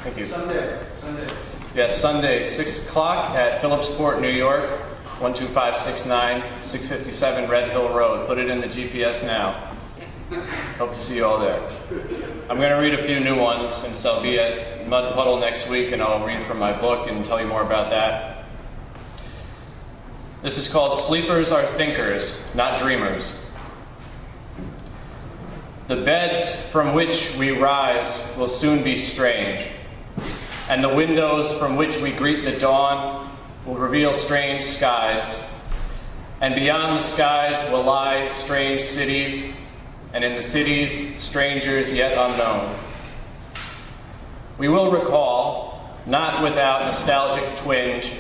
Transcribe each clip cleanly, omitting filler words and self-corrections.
Thank you. Sunday. Yes, Sunday, 6 o'clock at Phillipsport, New York, 12569, 657 Red Hill Road. Put it in the GPS now. Hope to see you all there. I'm going to read a few new ones since I'll be at Mud Puddle next week, and I'll read from my book and tell you more about that. This is called Sleepers Are Thinkers, Not Dreamers. The beds from which we rise will soon be strange, and the windows from which we greet the dawn will reveal strange skies, and beyond the skies will lie strange cities, and in the cities, strangers yet unknown. We will recall, not without nostalgic twinge,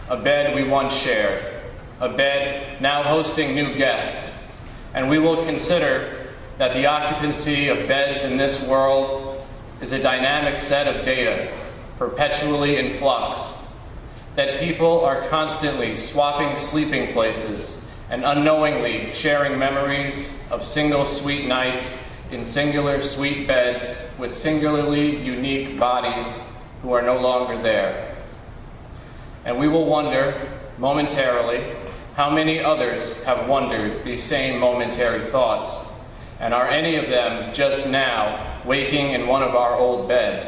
a bed we once shared, a bed now hosting new guests, and we will consider that the occupancy of beds in this world is a dynamic set of data, perpetually in flux, that people are constantly swapping sleeping places and unknowingly sharing memories of single sweet nights in singular sweet beds with singularly unique bodies who are no longer there. And we will wonder, momentarily, how many others have wondered these same momentary thoughts, and are any of them just now waking in one of our old beds?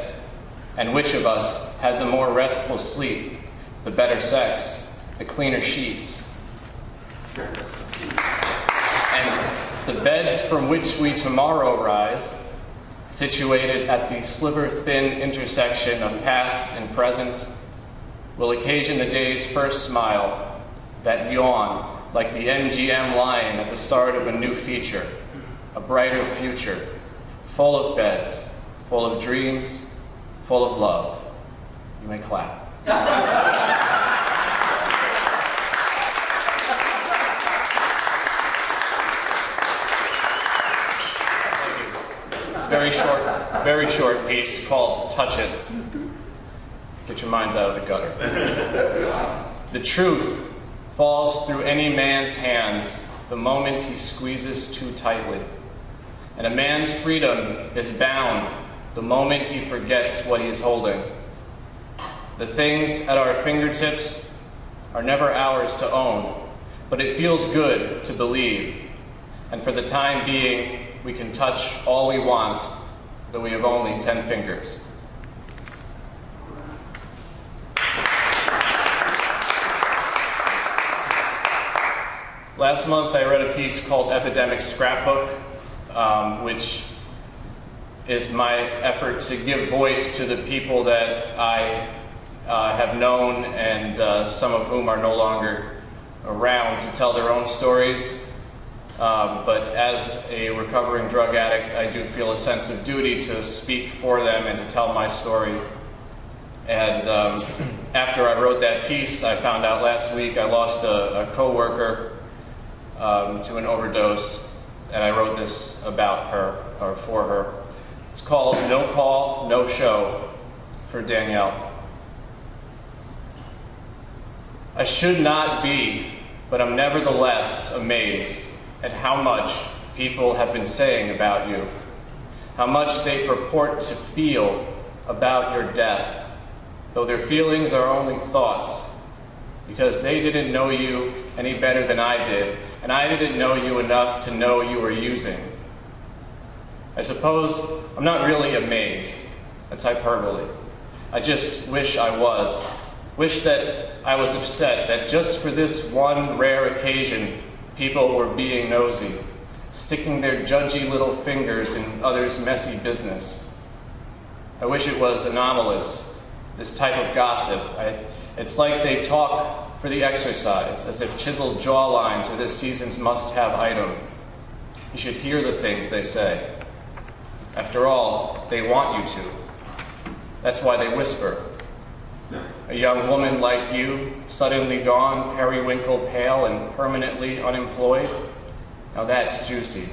And which of us had the more restful sleep, the better sex, the cleaner sheets? And the beds from which we tomorrow rise, situated at the sliver-thin intersection of past and present, will occasion the day's first smile, that yawn like the MGM lion at the start of a new feature, a brighter future, full of beds, full of dreams, full of love. You may clap. It's very short piece called Touch It. Get your minds out of the gutter. The truth falls through any man's hands the moment he squeezes too tightly. And a man's freedom is bound the moment he forgets what he is holding. The things at our fingertips are never ours to own, but it feels good to believe. And for the time being, we can touch all we want, though we have only 10 fingers. Last month I read a piece called Epidemic Scrapbook, which is my effort to give voice to the people that I have known and some of whom are no longer around to tell their own stories. But as a recovering drug addict, I do feel a sense of duty to speak for them and to tell my story. And after I wrote that piece, I found out last week I lost a coworker to an overdose, and I wrote this about her, or for her. It's called No Call, No Show, for Danielle. I should not be, but I'm nevertheless amazed at how much people have been saying about you, how much they purport to feel about your death, though their feelings are only thoughts, because they didn't know you any better than I did, and I didn't know you enough to know you were using. I suppose I'm not really amazed. That's hyperbole. I just wish I was. Wish that I was upset that just for this one rare occasion, people were being nosy, sticking their judgy little fingers in others' messy business. I wish it was anomalous, this type of gossip. It's like they talk for the exercise, as if chiseled jawlines are this season's must-have item. You should hear the things they say. After all, they want you to. That's why they whisper. A young woman like you, suddenly gone, periwinkle pale and permanently unemployed? Now that's juicy.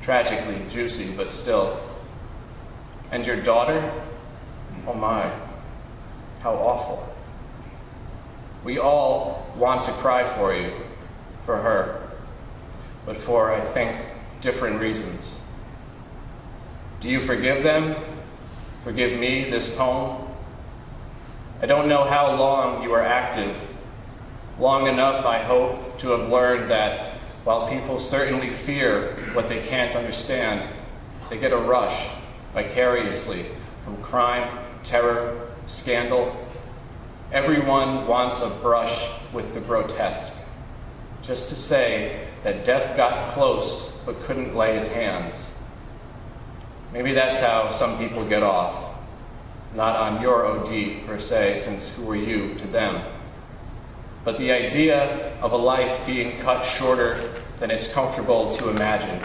Tragically juicy, but still. And your daughter? Oh my, how awful. We all want to cry for you, for her, but for, I think, different reasons. Do you forgive them? forgive me this poem? I don't know how long you are active. Long enough, I hope, to have learned that while people certainly fear what they can't understand, they get a rush vicariously from crime, terror, scandal. Everyone wants a brush with the grotesque, just to say that death got close but couldn't lay his hands. Maybe that's how some people get off. Not on your OD per se, since who are you to them? But the idea of a life being cut shorter than it's comfortable to imagine.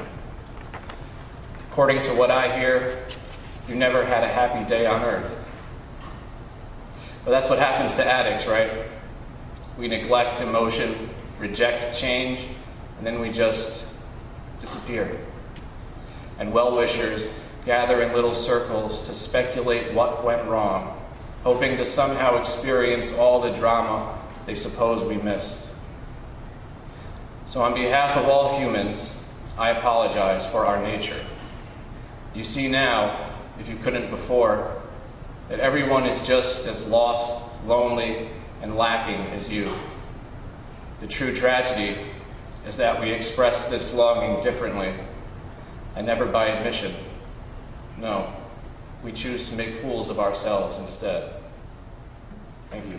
According to what I hear, you never had a happy day on earth. But that's what happens to addicts, right? We neglect emotion, reject change, and then we just disappear. And well-wishers gather in little circles to speculate what went wrong, hoping to somehow experience all the drama they suppose we missed. So on behalf of all humans, I apologize for our nature. You see now, if you couldn't before, that everyone is just as lost, lonely, and lacking as you. The true tragedy is that we express this longing differently, and never by admission. No, we choose to make fools of ourselves instead. Thank you.